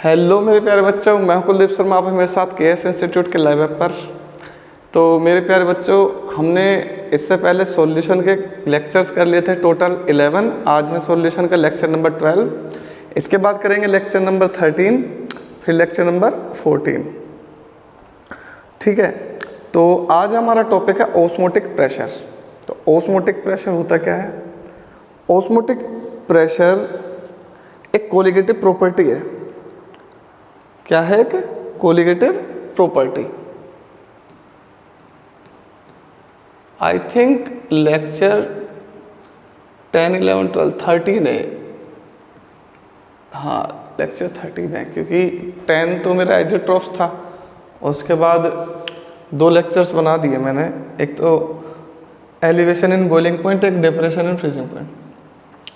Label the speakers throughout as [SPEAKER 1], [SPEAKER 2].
[SPEAKER 1] Hello मेरे प्यारे बच्चों, मैं हूं कुलदीप शर्मा। आप हैं मेरे साथ केएस इंस्टीट्यूट के लाइव ऐप पर। तो मेरे प्यारे बच्चों, हमने इससे पहले सॉल्यूशन के लेक्चर्स कर लिए थे टोटल 11। आज है सॉल्यूशन का लेक्चर नंबर 12। इसके बाद करेंगे लेक्चर नंबर 13, फिर लेक्चर नंबर 14। ठीक है, तो आज हमारा टॉपिक है ऑस्मोटिक प्रेशर। तो ऑस्मोटिक प्रेशर होता क्या है? ऑस्मोटिक प्रेशर एक कोलिगेटिव प्रॉपर्टी है। क्या है? एक colligative property. I think lecture 10, 11, 12, 13 है। हाँ, लेक्चर 13 है, क्योंकि 10 तो मेरा आइज़ोट्रोप्स था। उसके बाद 2 लेक्चर्स बना दिए मैंने, एक तो एलिवेशन इन बॉइलिंग पॉइंट, एक डिप्रेशन इन फ्रीजिंग पॉइंट।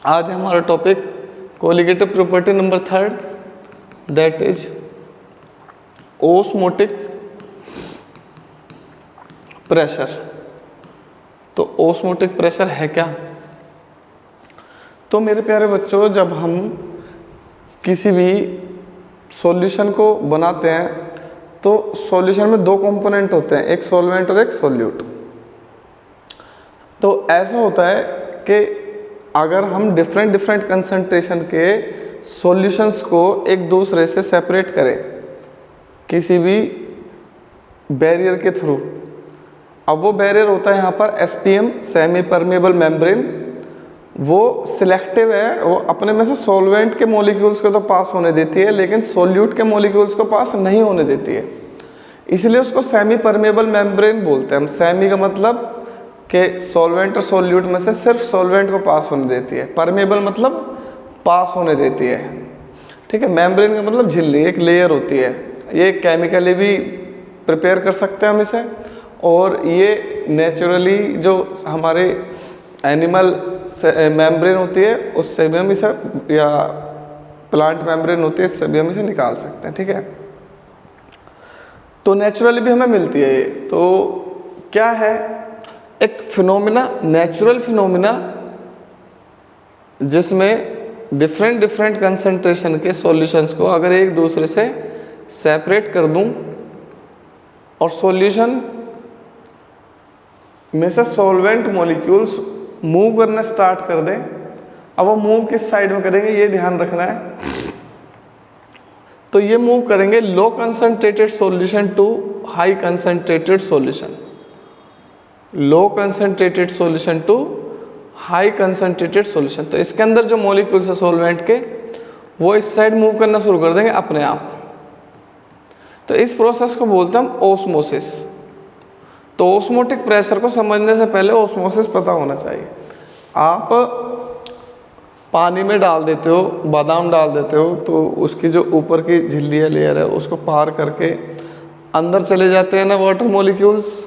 [SPEAKER 1] आज हमारा topic colligative property number 3, that is osmotic pressure. तो ऑस्मोटिक प्रेशर है क्या? तो मेरे प्यारे बच्चों, जब हम किसी भी सॉल्यूशन को बनाते हैं तो सॉल्यूशन में 2 कंपोनेंट होते हैं, एक सॉल्वेंट और एक सॉल्यूट। तो ऐसा होता है कि अगर हम डिफरेंट कंसंट्रेशन के सॉल्यूशंस को एक दूसरे से सेपरेट करें किसी भी बैरियर के थ्रू, अब वो बैरियर होता है यहाँ पर एसपीएम, सेमी परमेबल मेम्ब्रेन। वो सिलेक्टिव है, वो अपने में से सॉल्वेंट के मॉलिक्यूल्स को तो पास होने देती है, लेकिन सॉल्यूट के मॉलिक्यूल्स को पास नहीं होने देती है। इसलिए उसको सेमी परमेबल मेम्ब्रेन बोलते हैं हम। सेमी का मतलब कि सॉल्वेंट और सॉल्यूट में से सिर्फ सॉल्वेंट को पास होने देती है, परमेबल मतलब पास होने देती है। ठीक है, मेम्ब्रेन का मतलब झिल्ली, एक लेयर होती है। ये केमिकली भी प्रिपेयर कर सकते हैं हम इसे, और ये नेचुरली जो हमारे एनिमल मेम्ब्रेन होती है उससे भी हम इसे, या प्लांट मेम्ब्रेन होती है, इससे भी हम इसे निकाल सकते हैं। ठीक है, तो नेचुरली भी हमें मिलती है ये। तो क्या है? एक फिनोमिना, नेचुरल फिनोमिना, जिसमें डिफरेंट कंसंट्रेशन के सॉल्यूशंस को अगर एक दूसरे से सेपरेट कर दूं और सॉल्यूशन में से सॉल्वेंट मॉलिक्यूल्स मूव करना स्टार्ट कर दें। अब वो मूव किस साइड में करेंगे, ये ध्यान रखना है। तो ये मूव करेंगे low concentrated solution to high concentrated solution, low concentrated solution to high concentrated solution. तो इसके अंदर जो मॉलिक्यूल्स है सॉल्वेंट के, वो इस साइड मूव करना शुरू कर देंगे अपने आप। तो इस प्रोसेस को बोलते हैं हम ऑस्मोसिस। तो ऑस्मोटिक प्रेशर को समझने से पहले ऑस्मोसिस पता होना चाहिए। आप पानी में डाल देते हो, बादाम डाल देते हो, तो उसकी जो ऊपर की झिल्ली है, लेयर है, उसको पार करके अंदर चले जाते हैं ना वाटर मॉलिक्यूल्स।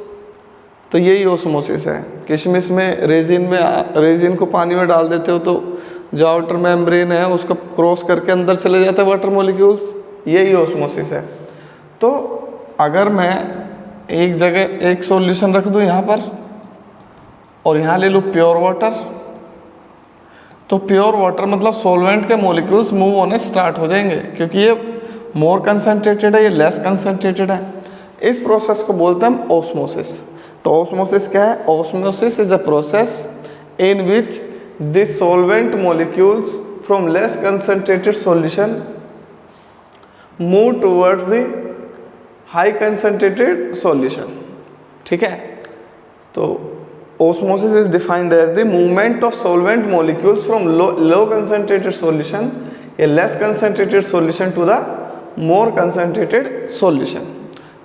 [SPEAKER 1] तो यही ऑस्मोसिस है। किशमिश में, रेजिन को पानी में डाल देते हो तो जो आउटर मेम्ब्रेन है उसको क्रॉस करके अंदर चले जाते हैं वाटर मॉलिक्यूल्स, यही ऑस्मोसिस है। तो अगर मैं एक जगह एक सॉल्यूशन रख दूं यहाँ पर, और यहाँ ले लूँ प्योर वाटर, तो प्योर वाटर मतलब सॉल्वेंट के मॉलिक्यूल्स मूव होने स्टार्ट हो जाएंगे, क्योंकि ये मोर कंसंट्रेटेड है, ये लेस कंसंट्रेटेड है। इस प्रोसेस को बोलते हैं हम ऑस्मोसिस। तो ऑस्मोसिस क्या है? Osmosis is a process in which the solvent molecules from less concentrated solution move towards the high concentrated solution. ठीक है, तो osmosis is defined as the movement of solvent molecules from low concentrated solution, a less concentrated solution to the more concentrated solution।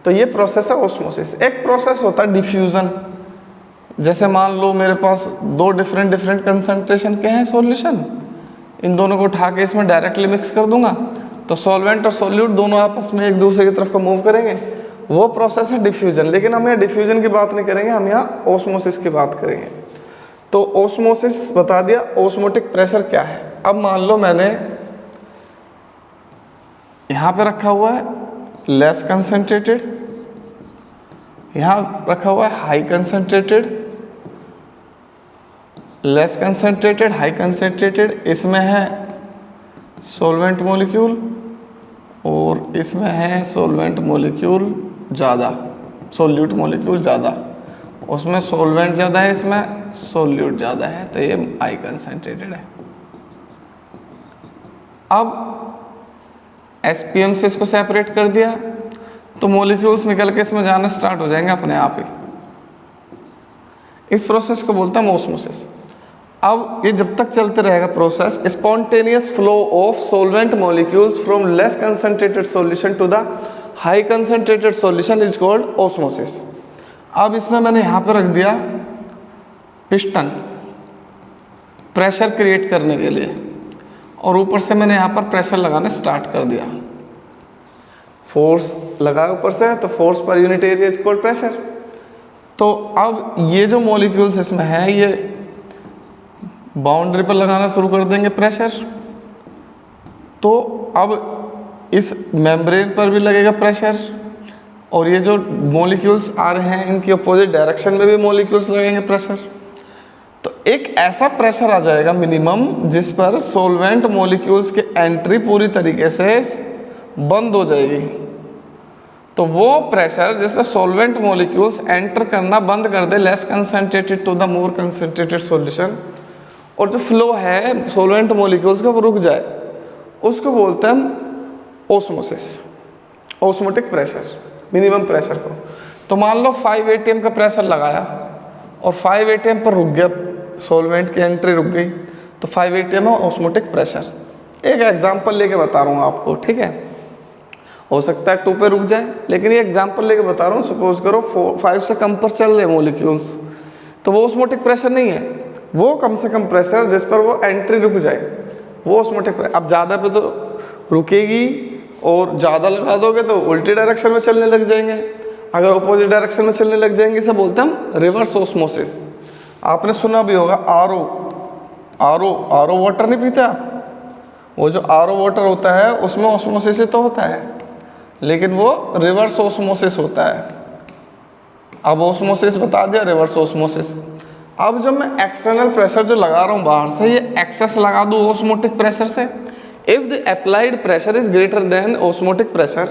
[SPEAKER 1] तो ये process है osmosis. एक process होता है diffusion. जैसे मान लो मेरे पास 2 डिफरेंट कंसंट्रेशन के हैं सॉल्यूशन, इन दोनों को उठा के इसमें डायरेक्टली मिक्स कर दूंगा, तो सॉल्वेंट और सॉल्यूट दोनों आपस में एक दूसरे की तरफ को मूव करेंगे, वो प्रोसेस है डिफ्यूजन। लेकिन हम यहाँ डिफ्यूजन की बात नहीं करेंगे, हम यहाँ ऑस्मोसिस की बात करेंगे। तो ऑस्मोसिस बता दिया। ऑस्मोटिक प्रेशर क्या है? अब मान लो मैंने यहाँ पे रखा हुआ है लेस कंसंट्रेटेड, यहाँ रखा हुआ है high concentrated, less concentrated, high concentrated. इसमें है सॉल्वेंट मॉलिक्यूल और इसमें है सोलवेंट मॉलिक्यूल ज़्यादा, सोल्यूट मॉलिक्यूल ज़्यादा, उसमें सोलवेंट ज़्यादा है, इसमें सोल्यूट ज़्यादा है, तो ये हाई कंसंट्रेटेड है। अब एसपीएम से इसको सेपरेट कर दिया तो मॉलिक्यूल्स निकल के इसमें जाना स्टार्ट हो जाएंगे अपने आप ही। इस प्रोसेस को बोलता है ऑस्मोसिस। अब ये जब तक चलते रहेगा process, spontaneous flow of solvent molecules from less concentrated solution to the high concentrated solution is called osmosis. अब इसमें मैंने यहाँ पर रख दिया पिस्टन प्रेशर क्रिएट करने के लिए, और ऊपर से मैंने यहाँ पर प्रेशर लगाना स्टार्ट कर दिया। फोर्स लगा ऊपर से, तो force per unit area is called pressure. तो अब ये जो मॉलिक्यूल्स इसमें है ये बाउंड्री पर लगाना शुरू कर देंगे प्रेशर, तो अब इस मेम्ब्रेन पर भी लगेगा प्रेशर, और ये जो मॉलिक्यूल्स आ रहे हैं इनकी अपोजिट डायरेक्शन में भी मॉलिक्यूल्स लगेंगे प्रेशर। तो एक ऐसा प्रेशर आ जाएगा मिनिमम जिस पर सोलवेंट मॉलिक्यूल्स की एंट्री पूरी तरीके से बंद हो जाएगी। तो वो प्रेशर जिस पर सोलवेंट मॉलिक्यूल्स एंटर करना बंद कर दे less concentrated to the more concentrated solution, और जो फ्लो है सोलवेंट मॉलिक्यूल्स का वो रुक जाए, उसको बोलते हैं हम osmosis, osmotic pressure, minimum pressure को। तो मान लो 5 atm का प्रेशर लगाया और 5 atm पर रुक गया, सोलवेंट की एंट्री रुक गई, तो 5 atm है ऑस्मोटिक प्रेशर। एक एग्जांपल लेके बता रहा हूँ आपको, ठीक है, हो सकता है 2 पे रुक जाए, लेकिन ये एग्जांपल लेके बता रहा हूँ। सपोज करो 5 से कम पर चल रहे मॉलिक्यूल्स, तो वो ऑस्मोटिक प्रेशर नहीं है, वो कम से कम प्रेशर जिस पर वो एंट्री रुक जाए वो ऑस्मोटिक प्रेशर। अब ज़्यादा पे तो रुकेगी, और ज़्यादा लगा दोगे तो उल्टी डायरेक्शन में चलने लग जाएंगे, अगर अपोजिट डायरेक्शन में चलने लग जाएंगे इसे बोलते हैं हम रिवर्स ऑस्मोसिस। आपने सुना भी होगा आरओ वाटर नहीं पीता, वो जो आरओ वाटर होता है उसमें ऑस्मोसिस ही तो होता है, लेकिन वो रिवर्स ऑस्मोसिस होता है। अब ऑस्मोसिस बता दिया, रिवर्स ऑस्मोसिस। अब जब मैं एक्सटर्नल प्रेशर जो लगा रहा हूँ बाहर से, ये एक्सेस लगा दूँ ऑस्मोटिक प्रेशर से, if the applied pressure is greater than osmotic pressure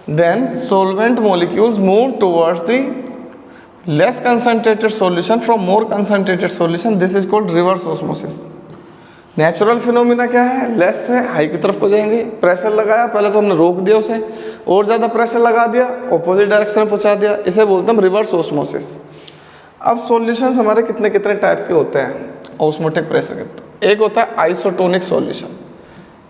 [SPEAKER 1] then solvent molecules move towards the less concentrated solution from more concentrated solution, this is called reverse osmosis. Natural phenomena क्या है, less से high की तरफ को जाएंगे, pressure लगाया, पहले तो हमने रोक दिया उसे, और ज़्यादा प्रेशर लगा दिया, ऑपोजिट डायरेक्शन में पहुंचा दिया, इसे बोलते हैं रिवर्स ऑस्मोसिस। अब सॉल्यूशंस हमारे कितने कितने टाइप के होते हैं ऑस्मोटिक प्रेशर के। एक होता है आइसोटोनिक सॉल्यूशन।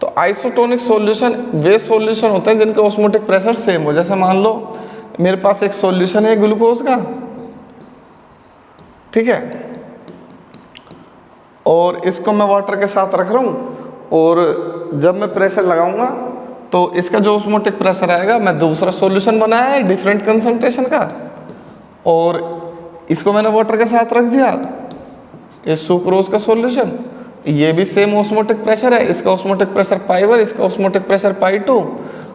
[SPEAKER 1] तो आइसोटोनिक सॉल्यूशन वे सॉल्यूशन होते हैं जिनके ऑस्मोटिक प्रेशर सेम हो। जैसे मान लो मेरे पास एक सॉल्यूशन है ग्लूकोज का, ठीक है, और इसको मैं वाटर के साथ रख रहा हूँ, और जब मैं प्रेशर लगाऊंगा तो इसका जो ऑस्मोटिक प्रेशर आएगा, मैं दूसरा सॉल्यूशन बनाया है डिफरेंट कंसंट्रेशन का, और इसको मैंने वाटर के साथ रख दिया, ये सुक्रोज का सॉल्यूशन, ये भी सेम ऑस्मोटिक प्रेशर है, इसका ऑस्मोटिक प्रेशर पाई1, इसका ऑस्मोटिक प्रेशर पाई2।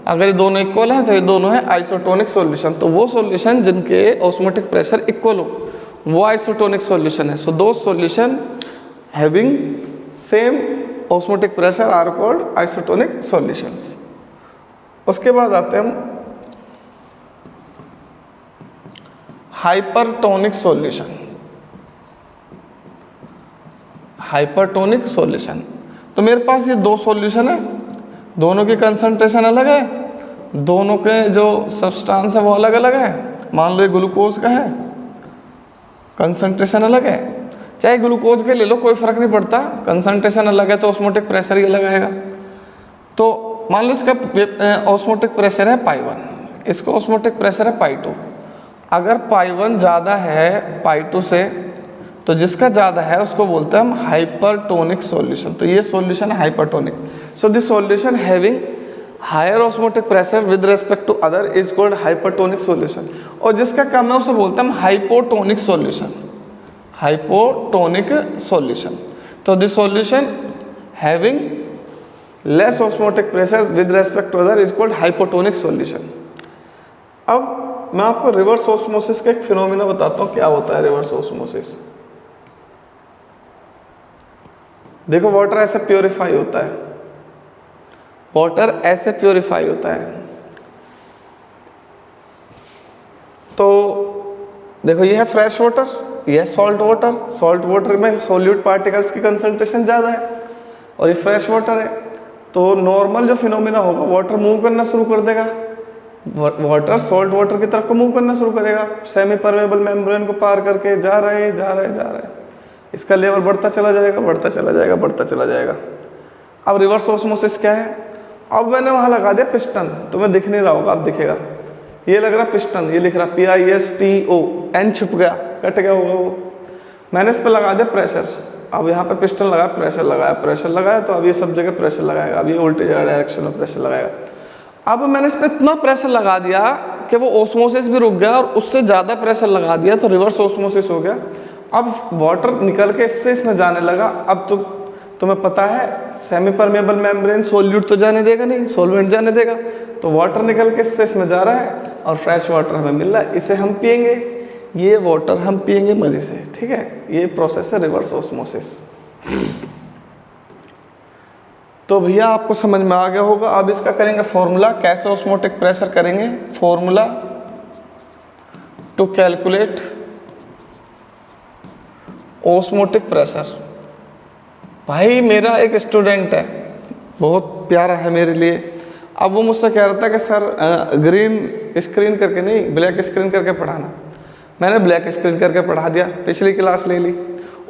[SPEAKER 1] अगर ये दोनों इक्वल हैं तो ये दोनों है आइसोटोनिक सॉल्यूशन। तो वो सॉल्यूशन जिनके ऑस्मोटिक प्रेशर इक्वल हो वो आइसोटोनिक सॉल्यूशन है। सो दो solution having same osmotic pressure are called isotonic solutions. उसके बाद आते हैं हम हाइपरटोनिक सॉल्यूशन। हाइपरटोनिक सॉल्यूशन, तो मेरे पास ये दो सॉल्यूशन है, दोनों की कंसंट्रेशन अलग है, दोनों के जो सब्सटेंस है वो अलग अलग है। मान लो ये ग्लूकोज का है, कंसंट्रेशन अलग है, चाहे ग्लूकोज के ले लो कोई फर्क नहीं पड़ता, कंसंट्रेशन अलग है तो ऑस्मोटिक प्रेशर ही अलग आएगा। तो मान लो इसका ऑस्मोटिक प्रेशर है पाई1, इसका ऑस्मोटिक प्रेशर है पाई2। अगर पाई1 ज़्यादा है पाई2 से, तो जिसका ज़्यादा है उसको बोलते हैं हम हाइपरटोनिक सॉल्यूशन। तो ये सॉल्यूशन है hypertonic. So this solution having higher osmotic pressure with respect to other is called hypertonic solution. और जिसका कम है उसे बोलते हैं हम हाइपोटोनिक सॉल्यूशन। हाइपोटोनिक सॉल्यूशन, तो this solution having less osmotic pressure with respect to other is called hypotonic solution. अब मैं आपको रिवर्स ऑस्मोसिस का एक फिनोमिना बताता हूँ, क्या होता है रिवर्स ऑस्मोसिस। देखो वाटर ऐसे प्योरीफाई होता है, वाटर ऐसे प्योरीफाई होता है। तो देखो ये है फ्रेश वाटर, ये है सॉल्ट वाटर। सॉल्ट वाटर में सॉल्यूट पार्टिकल्स की कंसंट्रेशन ज़्यादा है और ये फ्रेश वाटर है। तो नॉर्मल जो फिनोमिना होगा, वाटर मूव करना शुरू कर देगा, वाटर सॉल्ट वाटर की तरफ को मूव करना शुरू करेगा, सेमी परमेबल मेम्ब्रेन को पार करके जा रहे जा रहे जा रहे, इसका लेवल बढ़ता चला जाएगा, बढ़ता चला जाएगा, बढ़ता चला जाएगा। अब रिवर्स ऑस्मोसिस क्या है? अब मैंने वहाँ लगा दिया पिस्टन, तुम्हें दिख नहीं रहा होगा, अब दिखेगा। ये लग रहा पिस्टन, ये लिख रहा PISTO, N छुप गया, कट गया होगा वो। मैंने इस पर लगा दिया प्रेशर। अब यहाँ पे पिस्टन लगाया, प्रेशर लगाया, प्रेशर लगाया, तो अब ये सब जगह प्रेशर लगाएगा। अब ये उल्टी डायरेक्शन में प्रेशर लगाएगा। अब मैंने इस पर इतना प्रेशर लगा दिया कि वो ओस्मोसिस भी रुक गया, और उससे ज़्यादा प्रेशर लगा दिया तो रिवर्स ओस्मोसिस हो गया। अब वाटर निकल के इससे इसमें जाने लगा। अब तो तुम्हें पता है सेमी परमेबल मेम्ब्रेन सोल्यूट तो जाने देगा नहीं, सॉल्वेंट जाने देगा, तो वाटर निकल के इससे इसमें जा रहा है और फ्रेश वाटर हमें मिल रहा है, इसे हम पिएंगे, ये वाटर हम पिएंगे मजे से। ठीक है, ये प्रोसेस है रिवर्स ऑस्मोसिस। तो भैया आपको समझ में आ गया होगा। अब इसका करेंगे फॉर्मूला, कैसे ऑस्मोटिक प्रेशर करेंगे। Formula to calculate osmotic pressure. भाई मेरा एक स्टूडेंट है, बहुत प्यारा है मेरे लिए। अब वो मुझसे कह रहा था कि सर ग्रीन स्क्रीन करके नहीं, ब्लैक स्क्रीन करके पढ़ाना। मैंने ब्लैक स्क्रीन करके पढ़ा दिया, पिछली क्लास ले ली,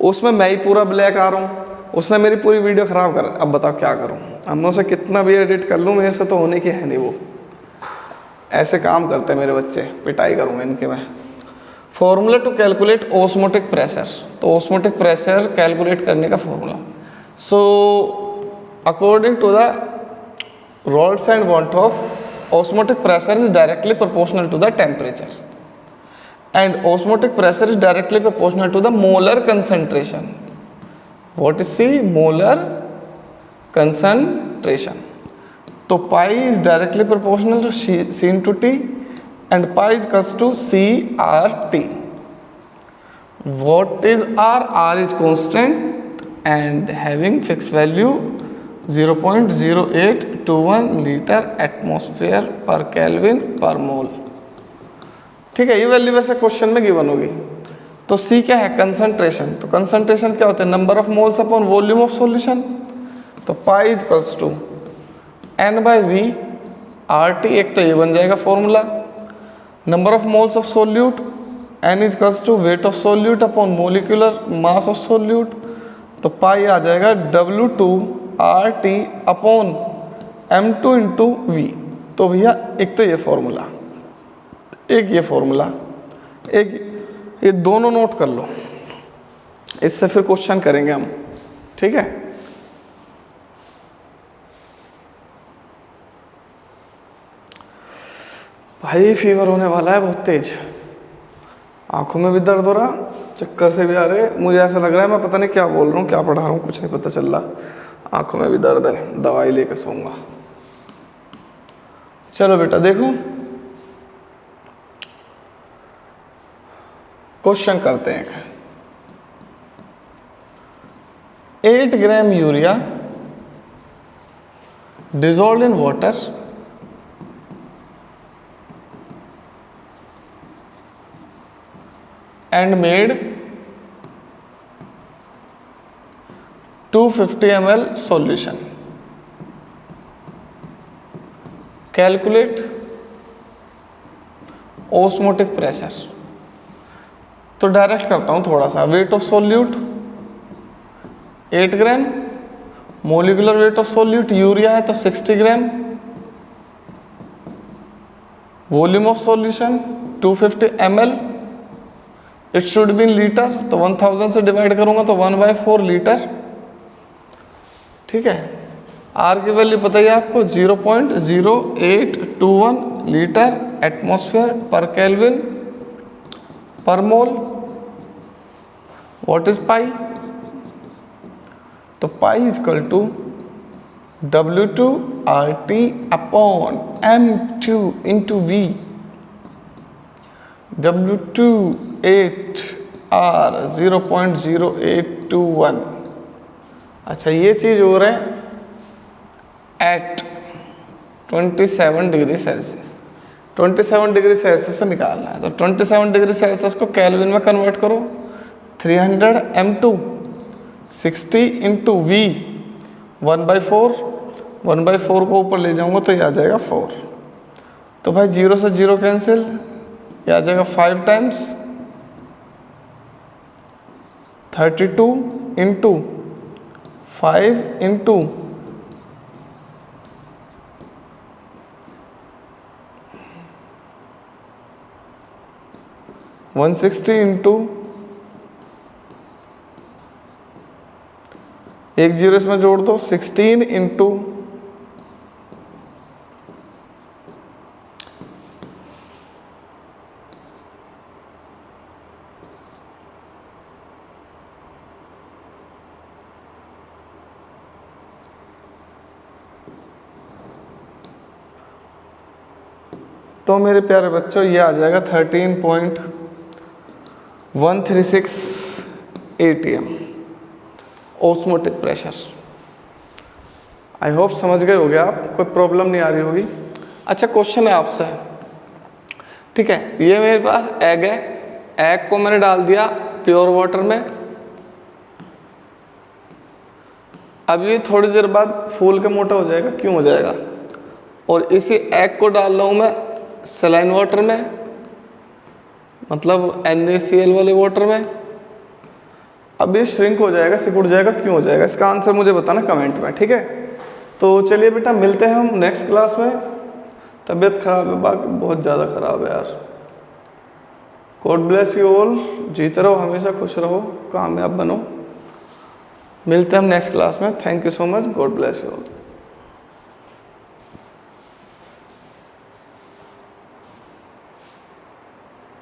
[SPEAKER 1] उसमें मैं ही पूरा ब्लैक आ रहा हूँ, उसने मेरी पूरी वीडियो ख़राब कर। अब बताओ क्या करूँ? अब मैं उसे कितना भी एडिट कर लूँ, मेरे से तो होने की है नहीं। वो ऐसे काम करते हैं मेरे बच्चे, पिटाई करूँगा इनके मैं। Formula to calculate osmotic pressure. तो ऑस्मोटिक प्रेशर कैलकुलेट करने का formula, so according to the Rayleigh and Van't, osmotic pressure is directly proportional to the temperature, and osmotic pressure is directly proportional to the molar concentration. What is C? Molar concentration. So pi is directly proportional to C into T, and pi is equals to CRT. What is R? R is constant and having fixed value 0.0821 litre atmosphere पर kelvin पर मोल। ठीक है, ये value वैसे question में given होगी। तो सी क्या है? कंसंट्रेशन। तो कंसंट्रेशन क्या होता है? Number of moles upon volume of solution. तो pi is equals to N/V RT। एक तो ये बन जाएगा formula. Number of moles of solute N is equals to weight of solute upon molecular mass of solute. तो pi आ जाएगा W2RT upon M2 into V। तो भैया एक तो ये फॉर्मूला, एक ये फॉर्मूला, एक ये दोनों नोट कर लो, इससे फिर क्वेश्चन करेंगे हम। ठीक है, भाई फीवर होने वाला है बहुत तेज, आंखों में भी दर्द हो रहा, चक्कर से भी आ रहे। मुझे ऐसा लग रहा है मैं पता नहीं क्या बोल रहा हूँ, क्या पढ़ा रहा हूँ, कुछ नहीं पता चल रहा। आंखों में भी दर्द है, दवाई लेकर सोऊंगा। चलो बेटा देखो, क्वेश्चन करते हैं। 8 gram urea dissolved in water and made 250 ml solution. Calculate osmotic pressure. तो डायरेक्ट करता हूँ थोड़ा सा। Weight of solute 8 gram, molecular weight of solute urea है तो 60 gram, volume of solution 250 ml, it should be in litre, तो 1000 से divide करूंगा तो 1/4 लीटर। ठीक है, आर की वैल्यू पता ही आपको 0.0821 लीटर एटमॉस्फेयर पर केल्विन पर मोल। What is pi? तो pi is equal to W2RT upon M2 into V। W28R 0.0821। अच्छा, ये चीज हो रहा है at 27 degree Celsius. 27 degree Celsius पर निकालना है, तो 27 डिग्री सेल्सियस को केल्विन में कन्वर्ट करो। 300 M2 60 इंटू V 1/4, 1/4 को ऊपर ले जाऊंगा तो ये आ जाएगा 4। तो भाई 0 से 0 कैंसिल, ये आ जाएगा 5 टाइम्स 32 इंटू 5 इंटू 160 इंटू 1 0 इसमें जोड़ दो 16 इंटू तो मेरे प्यारे बच्चों ये आ जाएगा 13.136 ATM osmotic pressure. I hope समझ गए होगे आप, कोई प्रॉब्लम नहीं आ रही होगी। अच्छा क्वेश्चन है आपसे, ठीक है, ये मेरे पास एग है, एग को मैंने डाल दिया प्योर वाटर में। अब ये थोड़ी देर बाद फूल के मोटा हो जाएगा, क्यों हो जाएगा? और इसी एग को डाल रहा हूँ मैं सलाइन वाटर में, मतलब NaCl वाले वाटर में। अब ये श्रिंक हो जाएगा, सिकुड़ जाएगा, क्यों हो जाएगा? इसका आंसर मुझे बताना कमेंट में, ठीक है। तो चलिए बेटा मिलते हैं हम नेक्स्ट क्लास में। तबीयत खराब है, बाकी बहुत ज़्यादा खराब है यार। गॉड ब्लेस यू ऑल, जीते रहो, हमेशा खुश रहो, कामयाब बनो। मिलते हैं हम नेक्स्ट क्लास में। Thank you so much, God bless you all.